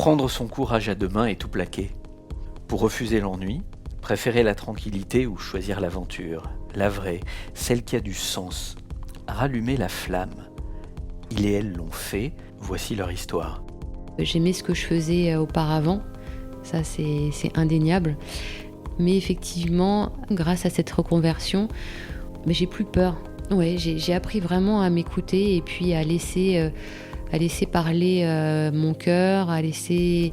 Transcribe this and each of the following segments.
Prendre son courage à deux mains et tout plaquer. Pour refuser l'ennui, préférer la tranquillité ou choisir l'aventure, la vraie, celle qui a du sens. Rallumer la flamme. Il et elle l'ont fait, voici leur histoire. J'aimais ce que je faisais auparavant, ça c'est indéniable. Mais effectivement, grâce à cette reconversion, j'ai plus peur. Ouais, j'ai appris vraiment à m'écouter et puis à laisser parler mon cœur, à laisser...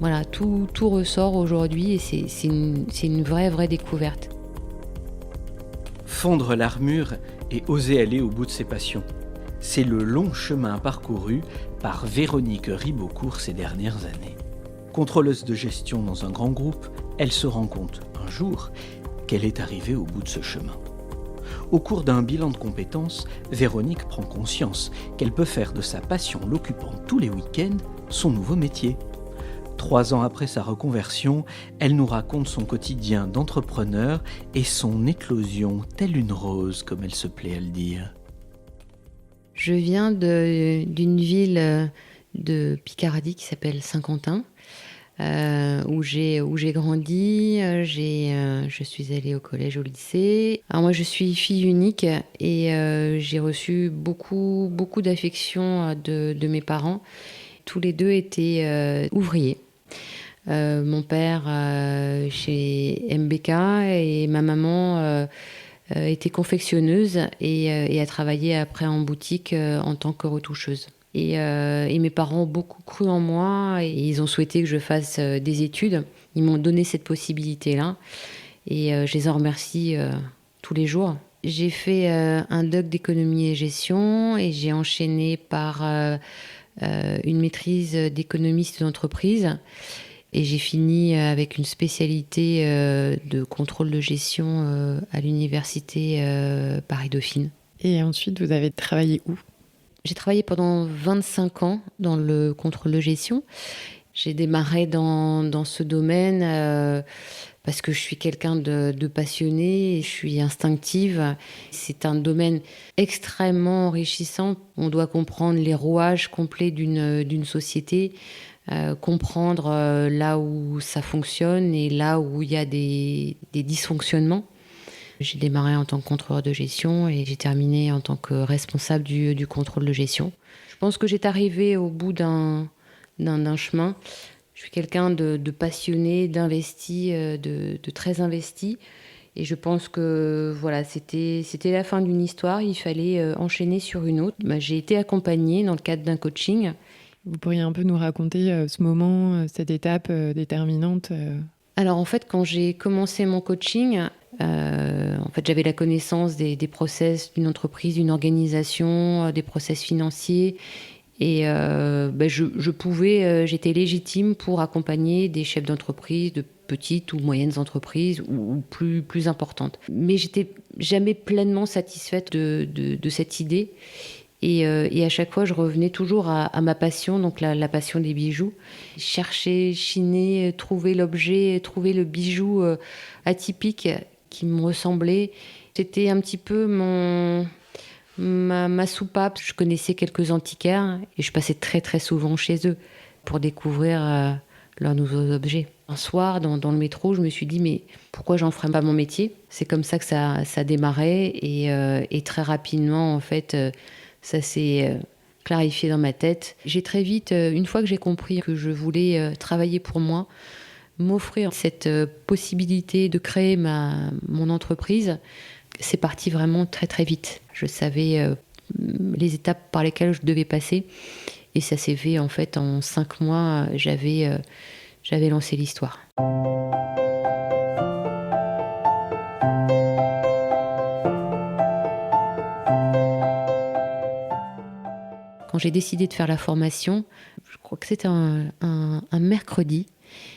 Voilà, tout ressort aujourd'hui et c'est une vraie découverte. Fondre l'armure et oser aller au bout de ses passions. C'est le long chemin parcouru par Véronique Ribeaucourt ces dernières années. Contrôleuse de gestion dans un grand groupe, elle se rend compte, un jour, qu'elle est arrivée au bout de ce chemin. Au cours d'un bilan de compétences, Véronique prend conscience qu'elle peut faire de sa passion l'occupant tous les week-ends son nouveau métier. 3 ans après sa reconversion, elle nous raconte son quotidien d'entrepreneur et son éclosion telle une rose, comme elle se plaît à le dire. Je viens d'une ville de Picardie qui s'appelle Saint-Quentin, où j'ai grandi. Je suis allée au collège, au lycée. Alors moi, je suis fille unique et j'ai reçu beaucoup d'affection de mes parents. Tous les deux étaient ouvriers. Mon père chez MBK et ma maman était confectionneuse et a travaillé après en boutique en tant que retoucheuse. Et mes parents ont beaucoup cru en moi et ils ont souhaité que je fasse des études. Ils m'ont donné cette possibilité-là et je les en remercie tous les jours. J'ai fait un doc d'économie et gestion et j'ai enchaîné par une maîtrise d'économiste d'entreprise. Et j'ai fini avec une spécialité de contrôle de gestion à l'université Paris-Dauphine. Et ensuite, vous avez travaillé où ? J'ai travaillé pendant 25 ans dans le contrôle de gestion. J'ai démarré dans ce domaine parce que je suis quelqu'un de passionné, je suis instinctive. C'est un domaine extrêmement enrichissant. On doit comprendre les rouages complets d'une société. Comprendre là où ça fonctionne et là où il y a des dysfonctionnements. J'ai démarré en tant que contrôleur de gestion et j'ai terminé en tant que responsable du contrôle de gestion. Je pense que j'étais arrivée au bout d'un chemin. Je suis quelqu'un de passionné, d'investi, de très investi. Et je pense que voilà, c'était la fin d'une histoire. Il fallait enchaîner sur une autre. J'ai été accompagnée dans le cadre d'un coaching. Vous pourriez un peu nous raconter ce moment, cette étape déterminante Alors en fait, quand j'ai commencé mon coaching, j'avais la connaissance des process d'une entreprise, d'une organisation, des process financiers. Et j'étais légitime pour accompagner des chefs d'entreprise, de petites ou moyennes entreprises ou plus importantes. Mais j'étais jamais pleinement satisfaite de cette idée. Et à chaque fois, je revenais toujours à ma passion, donc la passion des bijoux. Chercher, chiner, trouver l'objet, trouver le bijou atypique qui me ressemblait. C'était un petit peu ma soupape. Je connaissais quelques antiquaires et je passais très souvent chez eux pour découvrir leurs nouveaux objets. Un soir, dans le métro, je me suis dit, mais pourquoi j'en ferais pas mon métier ? C'est comme ça que ça démarrait et très rapidement, en fait... ça s'est clarifié dans ma tête. J'ai très vite, une fois que j'ai compris que je voulais travailler pour moi, m'offrir cette possibilité de créer mon entreprise, c'est parti vraiment très vite. Je savais les étapes par lesquelles je devais passer et ça s'est fait en fait en 5 mois, j'avais lancé l'histoire. Quand j'ai décidé de faire la formation, je crois que c'était un mercredi,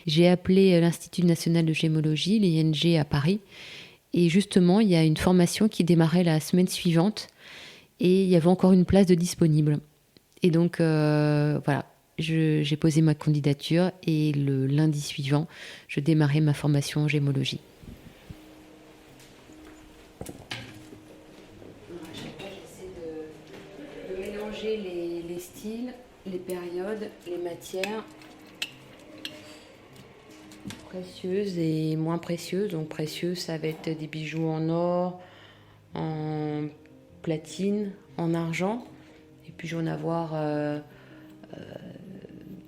j'ai appelé l'Institut national de gémologie, l'ING à Paris. Et justement, il y a une formation qui démarrait la semaine suivante et il y avait encore une place de disponible. Et donc, voilà, j'ai posé ma candidature et le lundi suivant, je démarrais ma formation en gémologie. Les styles, les périodes, les matières précieuses et moins précieuses. Donc précieuses, ça va être des bijoux en or, en platine, en argent. Et puis je vais en avoir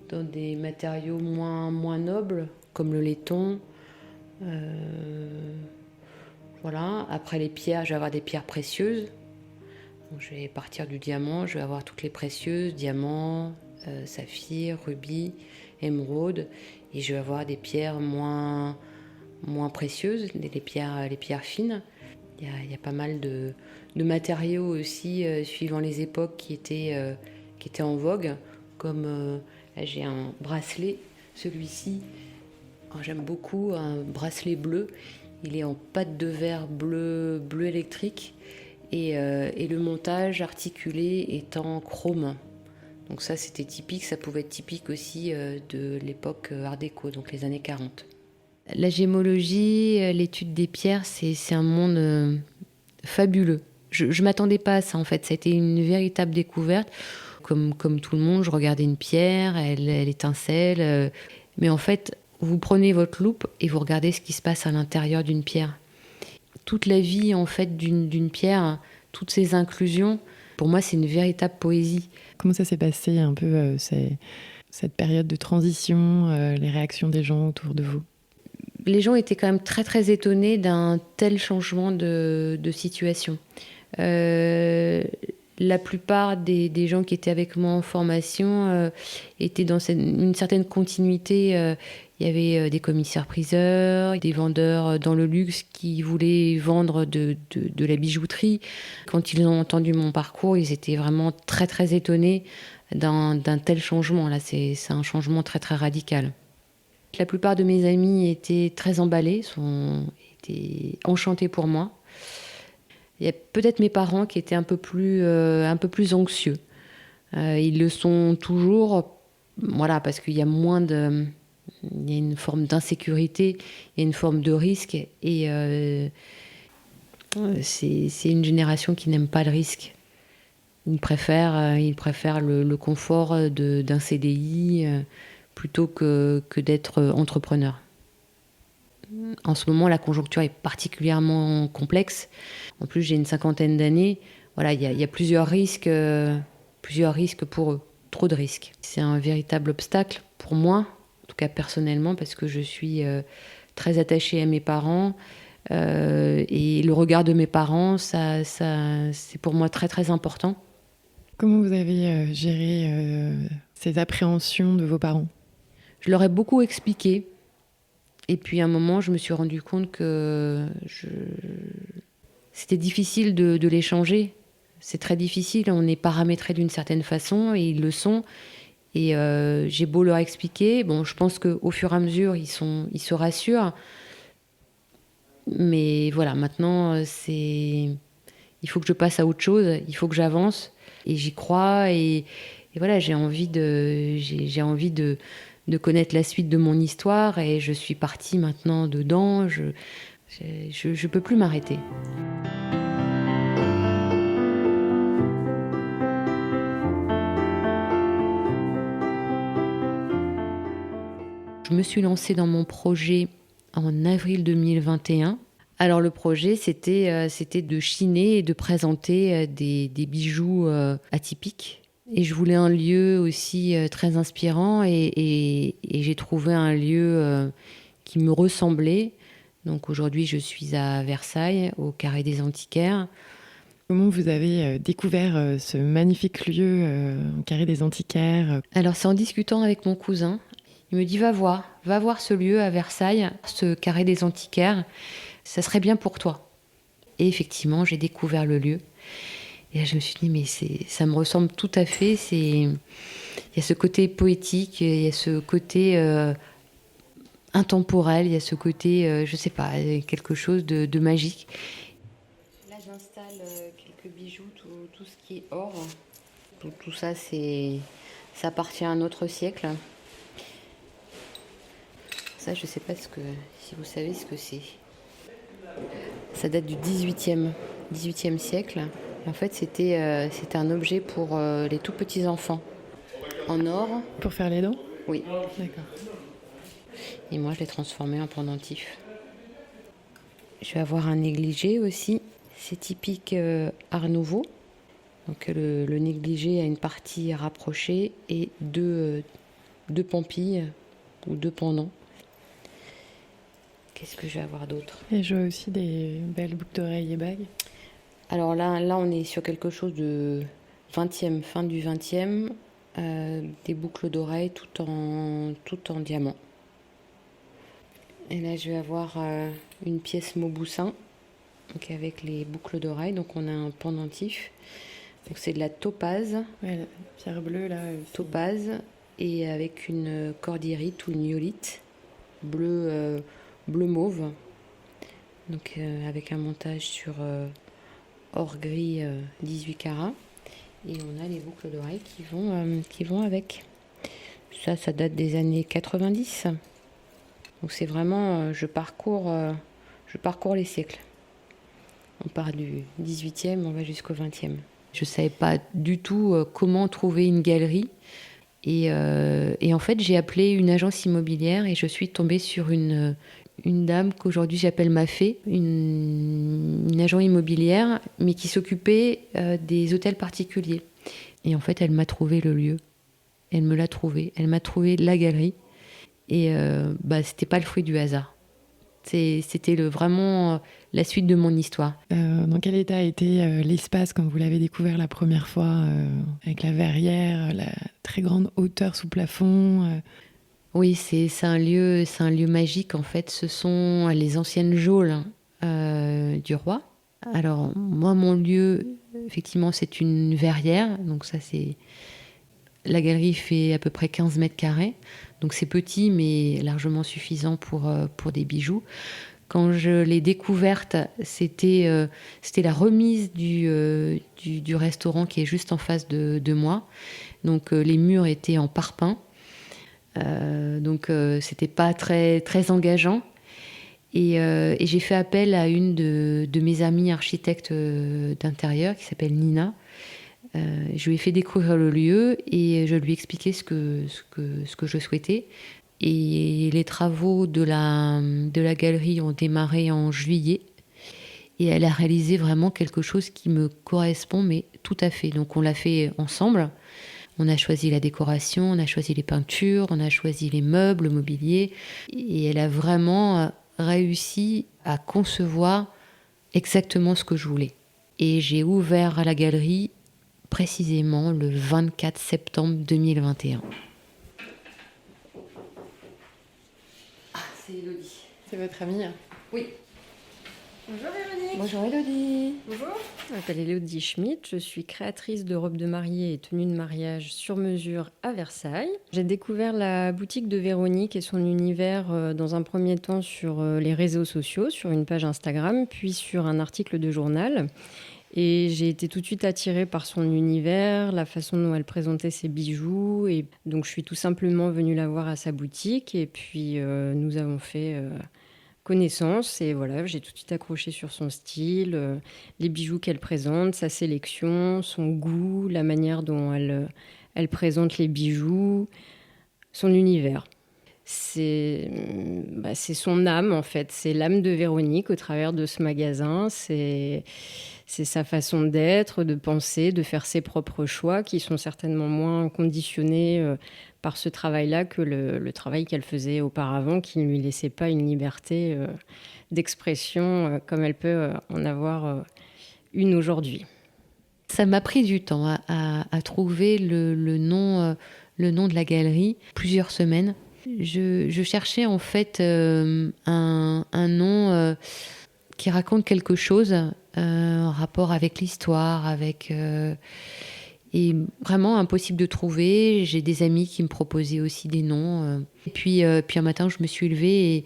dans des matériaux moins nobles, comme le laiton. Voilà. Après les pierres, je vais avoir des pierres précieuses. Donc, je vais partir du diamant, je vais avoir toutes les précieuses, diamants, saphir, rubis, émeraude. Et je vais avoir des pierres moins précieuses, les pierres fines. Il y a pas mal de matériaux aussi, suivant les époques, qui étaient en vogue. Comme là, j'ai un bracelet, celui-ci. Alors, j'aime beaucoup un bracelet bleu. Il est en pâte de verre bleu électrique. Et le montage articulé est en chrome. Donc ça, c'était typique. Ça pouvait être typique aussi de l'époque Art déco, donc les années 40. La gémologie, l'étude des pierres, c'est un monde fabuleux. Je ne m'attendais pas à ça, en fait. Ça a été une véritable découverte. Comme tout le monde, je regardais une pierre, elle étincelle. Mais en fait, vous prenez votre loupe et vous regardez ce qui se passe à l'intérieur d'une pierre. Toute la vie, en fait, d'une pierre, toutes ces inclusions, pour moi, c'est une véritable poésie. Comment ça s'est passé un peu cette période de transition, les réactions des gens autour de vous? Les gens étaient quand même très très étonnés d'un tel changement de situation. La plupart des gens qui étaient avec moi en formation étaient dans une certaine continuité. Il y avait des commissaires-priseurs, des vendeurs dans le luxe qui voulaient vendre de la bijouterie. Quand ils ont entendu mon parcours, ils étaient vraiment très très étonnés d'un tel changement. Là, c'est un changement très très radical. La plupart de mes amis étaient très emballés, étaient enchantés pour moi. Il y a peut-être mes parents qui étaient un peu plus anxieux. Ils le sont toujours, voilà, parce qu'il y a il y a une forme d'insécurité, il y a une forme de risque, et c'est une génération qui n'aime pas le risque. Ils préfèrent le confort d'un CDI plutôt que d'être entrepreneur. En ce moment, la conjoncture est particulièrement complexe. En plus, j'ai une 50aine d'années. Voilà, il y a plusieurs risques pour eux. Trop de risques. C'est un véritable obstacle pour moi, en tout cas personnellement, parce que je suis très attachée à mes parents. Et le regard de mes parents, ça, c'est pour moi très très important. Comment vous avez géré ces appréhensions de vos parents? Je leur ai beaucoup expliqué. Et puis à un moment, je me suis rendu compte que c'était difficile de les changer. C'est très difficile, on est paramétré d'une certaine façon, et ils le sont. Et j'ai beau leur expliquer, bon, je pense qu'au fur et à mesure, ils se rassurent. Mais voilà, maintenant, il faut que je passe à autre chose, il faut que j'avance. Et j'y crois, et voilà, j'ai envie de connaître la suite de mon histoire, et je suis partie maintenant dedans. Je peux plus m'arrêter. Je me suis lancée dans mon projet en avril 2021. Alors le projet, c'était de chiner et de présenter des bijoux atypiques. Et je voulais un lieu aussi très inspirant, et j'ai trouvé un lieu qui me ressemblait. Donc aujourd'hui, je suis à Versailles, au Carré des Antiquaires. Comment vous avez découvert ce magnifique lieu, au Carré des Antiquaires? Alors c'est en discutant avec mon cousin. Il me dit va voir ce lieu à Versailles, ce Carré des Antiquaires. Ça serait bien pour toi. Et effectivement, j'ai découvert le lieu. Et là, je me suis dit, mais ça me ressemble tout à fait. Il y a ce côté poétique, il y a ce côté intemporel, il y a ce côté, je sais pas, quelque chose de magique. Là, j'installe quelques bijoux, tout ce qui est or. Tout ça, ça appartient à un autre siècle. Ça, je sais pas si vous savez ce que c'est. Ça date du 18e siècle. En fait, c'était un objet pour les tout petits enfants, en or. Pour faire les dents? Oui. D'accord. Et moi, je l'ai transformé en pendentif. Je vais avoir un négligé aussi. C'est typique Art Nouveau. Donc le négligé a une partie rapprochée et deux pampilles ou deux pendants. Qu'est-ce que je vais avoir d'autre? Et je vois aussi des belles boucles d'oreilles et bagues. Alors là, on est sur quelque chose de 20e, fin du 20e, des boucles d'oreilles tout en diamant. Et là, je vais avoir une pièce Mauboussin, donc avec les boucles d'oreilles. Donc on a un pendentif. Donc c'est de la topaze. Ouais, la pierre bleue là. Topaze et avec une cordierite ou une iolite bleu mauve. Donc avec un montage sur or gris 18 carats. Et on a les boucles d'oreilles qui vont avec. Ça date des années 90. Donc c'est vraiment, je parcours les siècles. On part du 18e, on va jusqu'au 20e. Je ne savais pas du tout comment trouver une galerie. Et en fait, j'ai appelé une agence immobilière et je suis tombée sur une dame qu'aujourd'hui j'appelle ma fée, une agent immobilière, mais qui s'occupait des hôtels particuliers. Et en fait, elle m'a trouvé le lieu. Elle me l'a trouvé. Elle m'a trouvé la galerie. Et c'était pas le fruit du hasard. C'était vraiment la suite de mon histoire. Dans quel état a été l'espace quand vous l'avez découvert la première fois, avec la verrière, la très grande hauteur sous plafond Oui, c'est un lieu magique en fait. Ce sont les anciennes geôles du roi. Alors moi, mon lieu, effectivement, c'est une verrière. Donc ça, c'est... La galerie fait à peu près 15 mètres carrés. Donc c'est petit, mais largement suffisant pour des bijoux. Quand je l'ai découverte, c'était la remise du restaurant qui est juste en face de moi. Donc les murs étaient en parpaing. Donc c'était pas très, très engageant. Et j'ai fait appel à une de mes amies architectes d'intérieur qui s'appelle Nina. Je lui ai fait découvrir le lieu et je lui ai expliqué ce que je souhaitais. Et les travaux de la galerie ont démarré en juillet. Et elle a réalisé vraiment quelque chose qui me correspond, mais tout à fait. Donc on l'a fait ensemble. On a choisi la décoration, on a choisi les peintures, on a choisi les meubles, le mobilier. Et elle a vraiment réussi à concevoir exactement ce que je voulais. Et j'ai ouvert la galerie précisément le 24 septembre 2021. Ah, c'est Elodie. C'est votre amie? Oui. Bonjour Véronique. Bonjour Elodie. Bonjour. Je m'appelle Elodie Schmidt, je suis créatrice de robes de mariée et tenues de mariage sur mesure à Versailles. J'ai découvert la boutique de Véronique et son univers dans un premier temps sur les réseaux sociaux, sur une page Instagram, puis sur un article de journal. Et j'ai été tout de suite attirée par son univers, la façon dont elle présentait ses bijoux. Et donc je suis tout simplement venue la voir à sa boutique et puis nous avons fait... connaissance et voilà, j'ai tout de suite accroché sur son style, les bijoux qu'elle présente, sa sélection, son goût, la manière dont elle présente les bijoux, son univers. C'est son âme en fait, c'est l'âme de Véronique au travers de ce magasin, c'est sa façon d'être, de penser, de faire ses propres choix qui sont certainement moins conditionnés par ce travail-là que le travail qu'elle faisait auparavant, qui ne lui laissait pas une liberté d'expression comme elle peut en avoir une aujourd'hui. Ça m'a pris du temps à trouver le nom de la galerie, plusieurs semaines. Je cherchais en fait un nom qui raconte quelque chose en rapport avec l'histoire, et vraiment impossible de trouver. J'ai des amis qui me proposaient aussi des noms. Et puis un matin, je me suis levée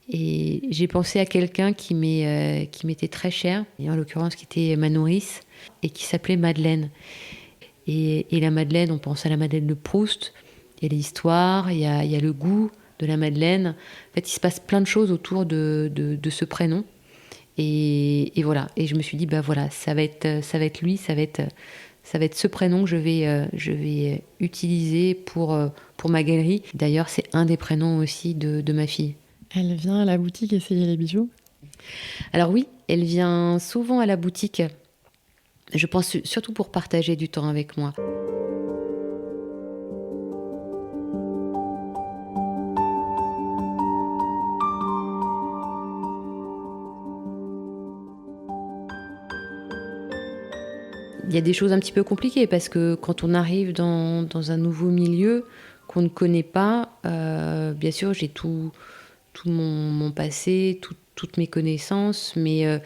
et j'ai pensé à quelqu'un qui m'était très cher, et en l'occurrence qui était ma nourrice, et qui s'appelait Madeleine. Et la Madeleine, on pense à la Madeleine de Proust. Il y a l'histoire, il y a le goût de la Madeleine. En fait, il se passe plein de choses autour de ce prénom. Et voilà. Et je me suis dit, voilà, ça va être lui, ça va Ça va être ce prénom que je vais utiliser pour ma galerie. D'ailleurs, c'est un des prénoms aussi de ma fille. Elle vient à la boutique essayer les bijoux ? Alors oui, elle vient souvent à la boutique. Je pense surtout pour partager du temps avec moi. Il y a des choses un petit peu compliquées parce que quand on arrive dans un nouveau milieu qu'on ne connaît pas, bien sûr, j'ai tout mon passé, toutes mes connaissances, mais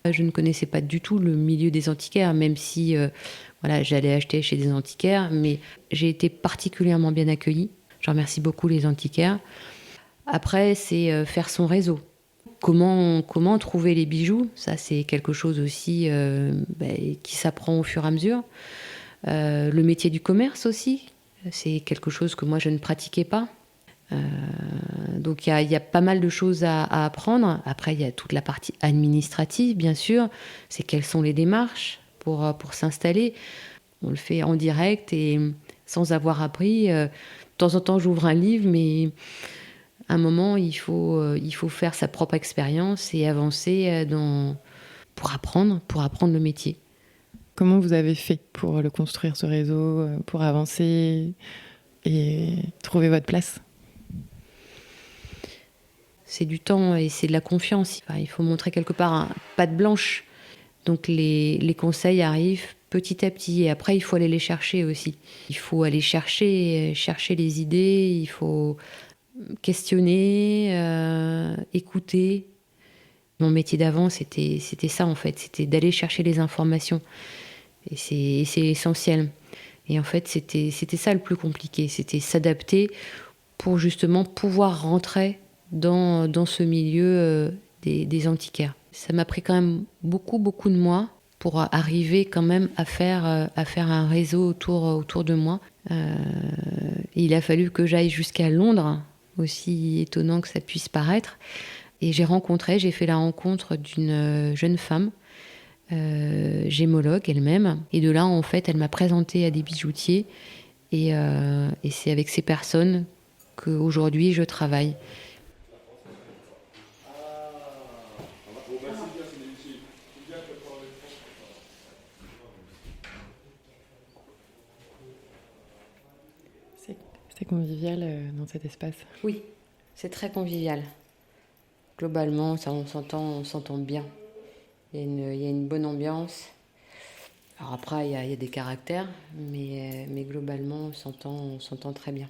je ne connaissais pas du tout le milieu des antiquaires, même si voilà, j'allais acheter chez des antiquaires, mais j'ai été particulièrement bien accueillie. Je remercie beaucoup les antiquaires. Après, c'est faire son réseau. Comment trouver les bijoux ? Ça, c'est quelque chose aussi qui s'apprend au fur et à mesure. Le métier du commerce aussi, c'est quelque chose que moi, je ne pratiquais pas. Donc, il y a pas mal de choses à apprendre. Après, il y a toute la partie administrative, bien sûr. C'est quelles sont les démarches pour s'installer. On le fait en direct et sans avoir appris. De temps en temps, j'ouvre un livre, mais à un moment, il faut faire sa propre expérience et avancer pour apprendre le métier. Comment vous avez fait pour le construire, ce réseau, pour avancer et trouver votre place ? C'est du temps et c'est de la confiance. Enfin, il faut montrer quelque part un patte blanche. Donc les conseils arrivent petit à petit et après, il faut aller les chercher aussi. Il faut aller chercher les idées, il faut questionner, écouter. Mon métier d'avant, c'était ça en fait, c'était d'aller chercher les informations. Et c'est essentiel. Et en fait, c'était ça le plus compliqué, c'était s'adapter pour justement pouvoir rentrer dans ce milieu des antiquaires. Ça m'a pris quand même beaucoup de mois pour arriver quand même à faire un réseau autour de moi. Il a fallu que j'aille jusqu'à Londres, aussi étonnant que ça puisse paraître. Et j'ai fait la rencontre d'une jeune femme, gémologue elle-même. Et de là, en fait, elle m'a présenté à des bijoutiers. Et c'est avec ces personnes qu'aujourd'hui, je travaille. C'est convivial dans cet espace. Oui, c'est très convivial. Globalement, on s'entend bien. Il y a une bonne ambiance. Alors après, il y a des caractères, mais globalement, on s'entend très bien.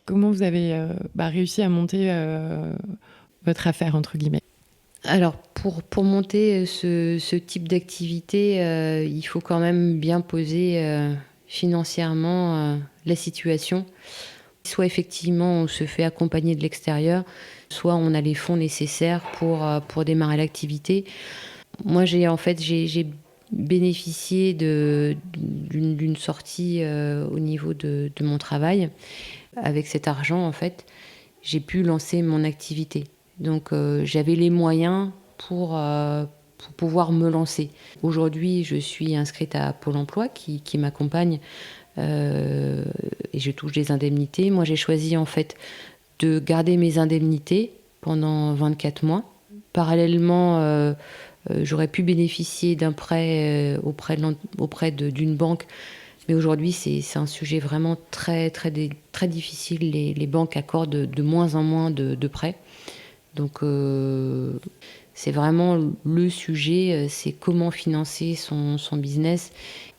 Comment vous avez réussi à monter votre affaire, entre guillemets ? Alors, pour monter ce type d'activité, il faut quand même bien poser financièrement la situation. Soit effectivement, on se fait accompagner de l'extérieur, soit on a les fonds nécessaires pour démarrer l'activité. Moi, j'ai bénéficié d'une sortie au niveau de mon travail. Avec cet argent, en fait, j'ai pu lancer mon activité. Donc, j'avais les moyens pour pouvoir me lancer. Aujourd'hui, je suis inscrite à Pôle emploi qui m'accompagne et je touche des indemnités. Moi, j'ai choisi en fait de garder mes indemnités pendant 24 mois. Parallèlement, j'aurais pu bénéficier d'un prêt auprès d'une banque. Mais aujourd'hui, c'est un sujet vraiment très difficile. Les banques accordent de moins en moins de prêts. Donc, c'est vraiment le sujet, c'est comment financer son business.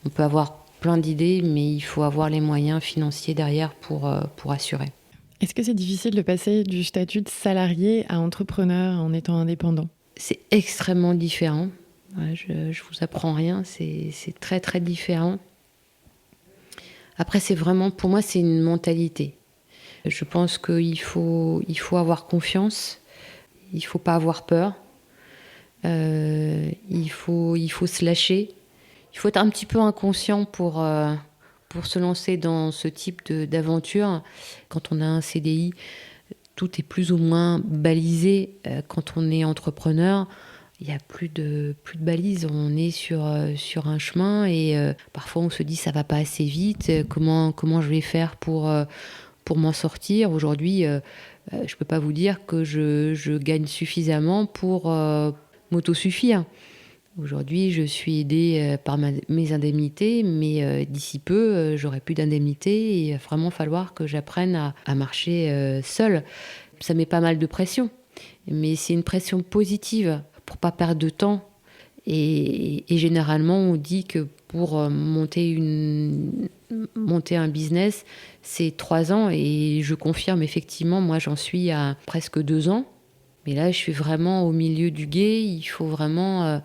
On peut avoir plein d'idées, mais il faut avoir les moyens financiers derrière pour assurer. Est-ce que c'est difficile de passer du statut de salarié à entrepreneur en étant indépendant ? C'est extrêmement différent. Ouais, je vous apprends rien, c'est très différent. Après, c'est vraiment, pour moi, c'est une mentalité. Je pense qu'il faut avoir confiance, il ne faut pas avoir peur, il faut se lâcher. Il faut être un petit peu inconscient pour se lancer dans ce type d'aventure. Quand on a un CDI, tout est plus ou moins balisé. Quand on est entrepreneur, Il n'y a plus de balises, on est sur un chemin et parfois on se dit ça va pas assez vite, comment je vais faire pour m'en sortir. Aujourd'hui, je peux pas vous dire que je gagne suffisamment pour m'autosuffire. Aujourd'hui, je suis aidée par mes indemnités, mais d'ici peu, j'aurai plus d'indemnités et il va vraiment falloir que j'apprenne à marcher seule. Ça met pas mal de pression, mais c'est une pression positive pour pas perdre de temps. Et généralement, on dit que pour monter un business, c'est 3 ans. Et je confirme, effectivement, moi, j'en suis à presque 2 ans. Mais là, je suis vraiment au milieu du gué. Il faut vraiment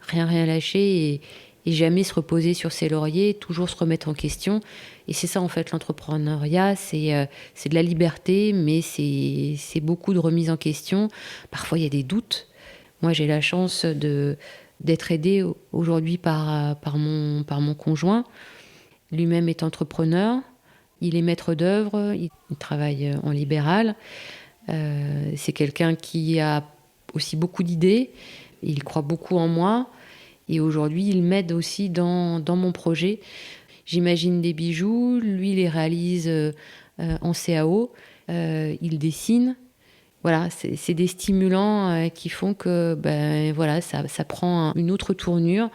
rien lâcher et jamais se reposer sur ses lauriers, toujours se remettre en question. Et c'est ça, en fait, l'entrepreneuriat, c'est de la liberté, mais c'est beaucoup de remise en question. Parfois, il y a des doutes. Moi, j'ai la chance d'être aidée aujourd'hui par mon conjoint. Lui-même est entrepreneur, il est maître d'œuvre, il travaille en libéral. C'est quelqu'un qui a aussi beaucoup d'idées, il croit beaucoup en moi. Et aujourd'hui, il m'aide aussi dans mon projet. J'imagine des bijoux, lui, il les réalise en CAO, il dessine. Voilà, c'est des stimulants qui font que ça prend une autre tournure.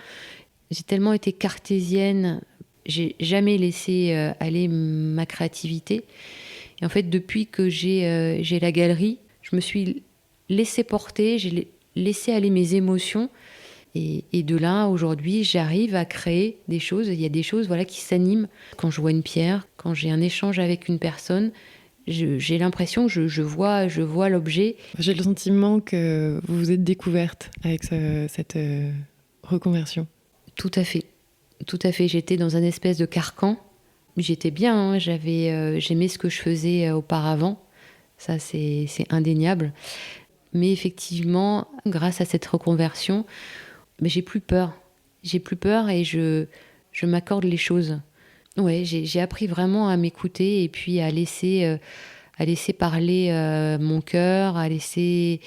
J'ai tellement été cartésienne, j'ai jamais laissé aller ma créativité. Et en fait, depuis que j'ai la galerie, je me suis laissée porter, j'ai laissé aller mes émotions. Et de là, aujourd'hui, j'arrive à créer des choses. Il y a des choses qui s'animent. Quand je vois une pierre, quand j'ai un échange avec une personne, j'ai l'impression que je vois l'objet. J'ai le sentiment que vous vous êtes découverte avec cette reconversion. Tout à fait. J'étais dans un espèce de carcan. J'étais bien, j'aimais ce que je faisais auparavant. Ça, c'est indéniable. Mais effectivement, grâce à cette reconversion, j'ai plus peur. Et je m'accorde les choses. Ouais, j'ai appris vraiment à m'écouter et puis à laisser parler mon cœur, à laisser...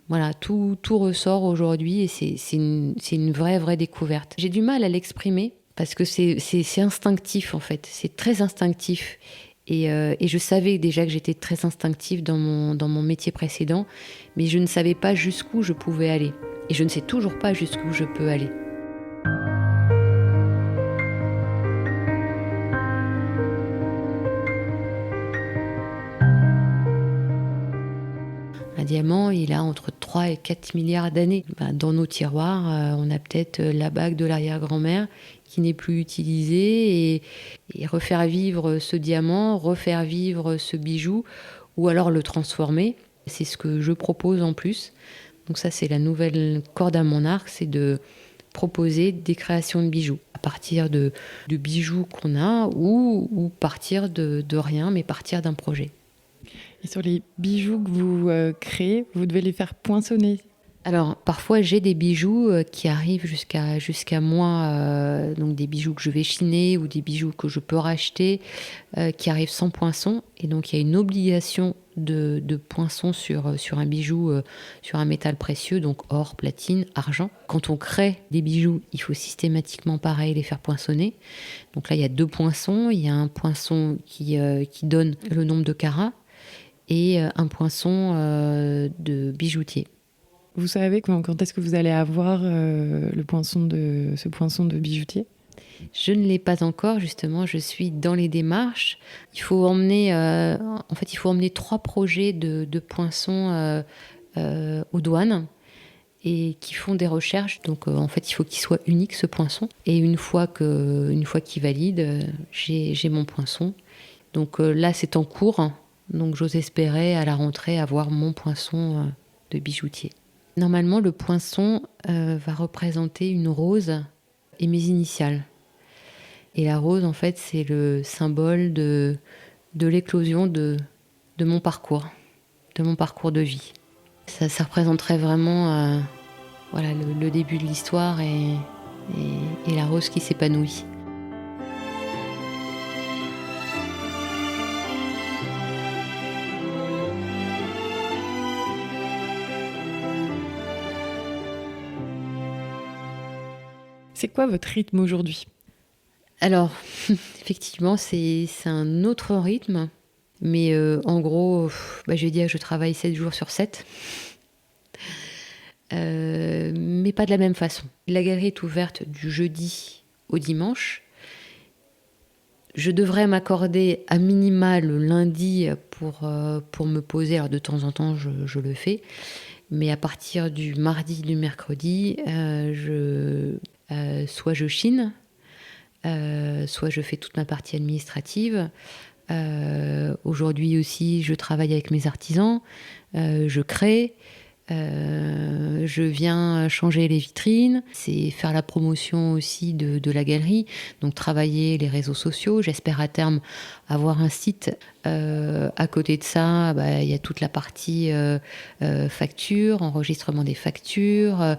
Voilà, tout ressort aujourd'hui et c'est une vraie découverte. J'ai du mal à l'exprimer parce que c'est instinctif en fait, c'est très instinctif. Et je savais déjà que j'étais très instinctive dans mon métier précédent, mais je ne savais pas jusqu'où je pouvais aller. Et je ne sais toujours pas jusqu'où je peux aller. Un diamant, il a entre 3 et 4 milliards d'années. Dans nos tiroirs, on a peut-être la bague de l'arrière-grand-mère qui n'est plus utilisée et refaire vivre ce diamant, refaire vivre ce bijou ou alors le transformer. C'est ce que je propose en plus. Donc ça, c'est la nouvelle corde à mon arc, c'est de proposer des créations de bijoux à partir de bijoux qu'on a ou partir de rien, mais partir d'un projet. Et sur les bijoux que vous créez, vous devez les faire poinçonner. Alors, parfois, j'ai des bijoux qui arrivent jusqu'à moi, donc des bijoux que je vais chiner ou des bijoux que je peux racheter, qui arrivent sans poinçon. Et donc, il y a une obligation de poinçon sur un bijou, sur un métal précieux, donc or, platine, argent. Quand on crée des bijoux, il faut systématiquement, pareil, les faire poinçonner. Donc là, il y a 2 poinçons. Il y a un poinçon qui donne le nombre de carats et un poinçon de bijoutier. Vous savez quand est-ce que vous allez avoir ce poinçon de bijoutier ? Je ne l'ai pas encore, justement, je suis dans les démarches. Il faut emmener 3 projets de poinçons aux douanes et qui font des recherches. Donc, il faut qu'il soit unique, ce poinçon. Et une fois qu'il valide, j'ai mon poinçon. Donc là, c'est en cours. Donc, j'ose espérer à la rentrée avoir mon poinçon de bijoutier. Normalement, le poinçon va représenter une rose et mes initiales. Et la rose, en fait, c'est le symbole de l'éclosion de mon parcours de vie. Ça représenterait vraiment le début de l'histoire et la rose qui s'épanouit. C'est quoi votre rythme aujourd'hui ? Alors, effectivement, c'est un autre rythme. Mais en gros, je vais dire que je travaille 7 jours sur 7. Mais pas de la même façon. La galerie est ouverte du jeudi au dimanche. Je devrais m'accorder à minima le lundi pour me poser. Alors de temps en temps, je le fais. Mais à partir du mardi, du mercredi, soit je chine, soit je fais toute ma partie administrative. Aujourd'hui aussi, je travaille avec mes artisans, je crée, je viens changer les vitrines, c'est faire la promotion aussi de la galerie, donc travailler les réseaux sociaux. J'espère à terme avoir un site. À côté de ça, il y a toute la partie facture, enregistrement des factures,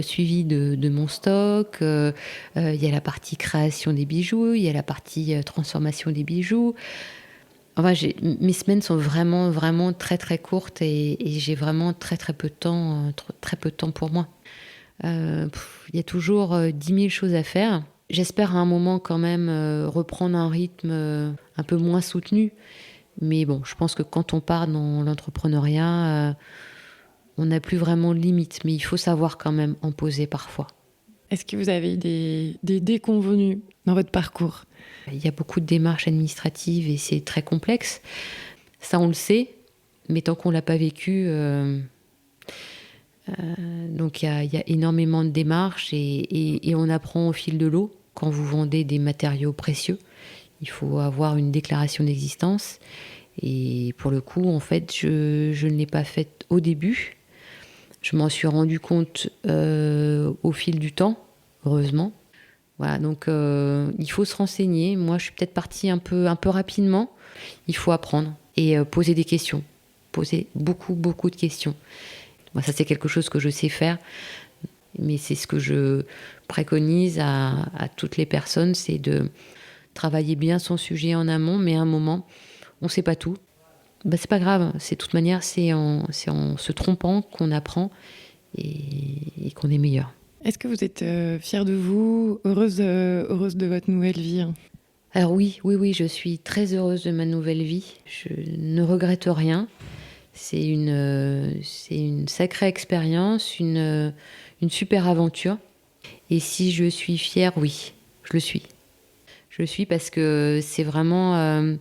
suivi de mon stock. Il y a la partie création des bijoux, il y a la partie transformation des bijoux. Enfin, mes semaines sont vraiment, vraiment très, très courtes et j'ai vraiment très, très peu de temps pour moi. Il y a toujours 10 000 choses à faire. J'espère à un moment quand même reprendre un rythme un peu moins soutenu. Mais bon, je pense que quand on part dans l'entrepreneuriat, on n'a plus vraiment de limites. Mais il faut savoir quand même en poser parfois. Est-ce que vous avez des déconvenus dans votre parcours ? Il y a beaucoup de démarches administratives et c'est très complexe. Ça, on le sait, mais tant qu'on ne l'a pas vécu... donc il y a énormément de démarches et on apprend au fil de l'eau. Quand vous vendez des matériaux précieux, il faut avoir une déclaration d'existence. Et pour le coup, en fait, je ne l'ai pas faite au début. Je m'en suis rendu compte au fil du temps, heureusement. Voilà, donc il faut se renseigner. Moi, je suis peut-être partie un peu rapidement. Il faut apprendre et poser des questions. Poser beaucoup, beaucoup de questions. Moi, ça, c'est quelque chose que je sais faire. Mais c'est ce que je préconise à toutes les personnes, c'est de travailler bien son sujet en amont, mais à un moment, on ne sait pas tout. C'est pas grave. De toute manière, c'est en se trompant qu'on apprend et qu'on est meilleur. Est-ce que vous êtes fière de vous, heureuse de votre nouvelle vie ? Alors oui, je suis très heureuse de ma nouvelle vie. Je ne regrette rien. C'est une sacrée expérience, une super aventure. Et si je suis fière, oui, je le suis. Je le suis parce que c'est vraiment...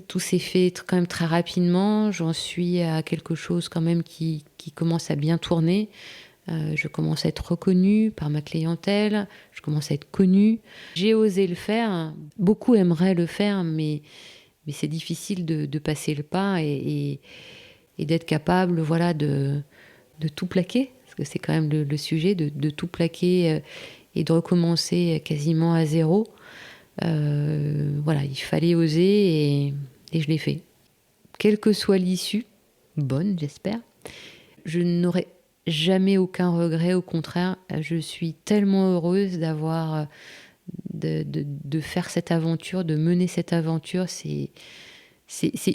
tout s'est fait quand même très rapidement. J'en suis à quelque chose quand même qui commence à bien tourner. Je commence à être reconnue par ma clientèle. Je commence à être connue. J'ai osé le faire. Beaucoup aimeraient le faire, mais c'est difficile de passer le pas et d'être capable, voilà, de tout plaquer. Parce que c'est quand même le sujet, de tout plaquer et de recommencer quasiment à zéro. Voilà, il fallait oser et je l'ai fait. Quelle que soit l'issue, bonne j'espère, je n'aurai jamais aucun regret. Au contraire, je suis tellement heureuse d'avoir de faire cette aventure, de mener cette aventure. C'est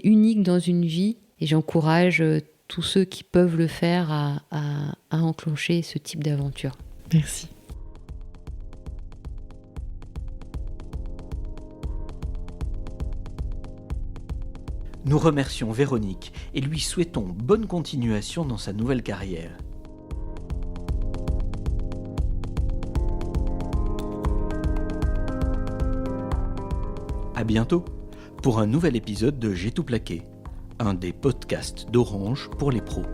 unique dans une vie et j'encourage tous ceux qui peuvent le faire à enclencher ce type d'aventure. Merci. Nous remercions Véronique et lui souhaitons bonne continuation dans sa nouvelle carrière. À bientôt pour un nouvel épisode de J'ai tout plaqué, un des podcasts d'Orange pour les pros.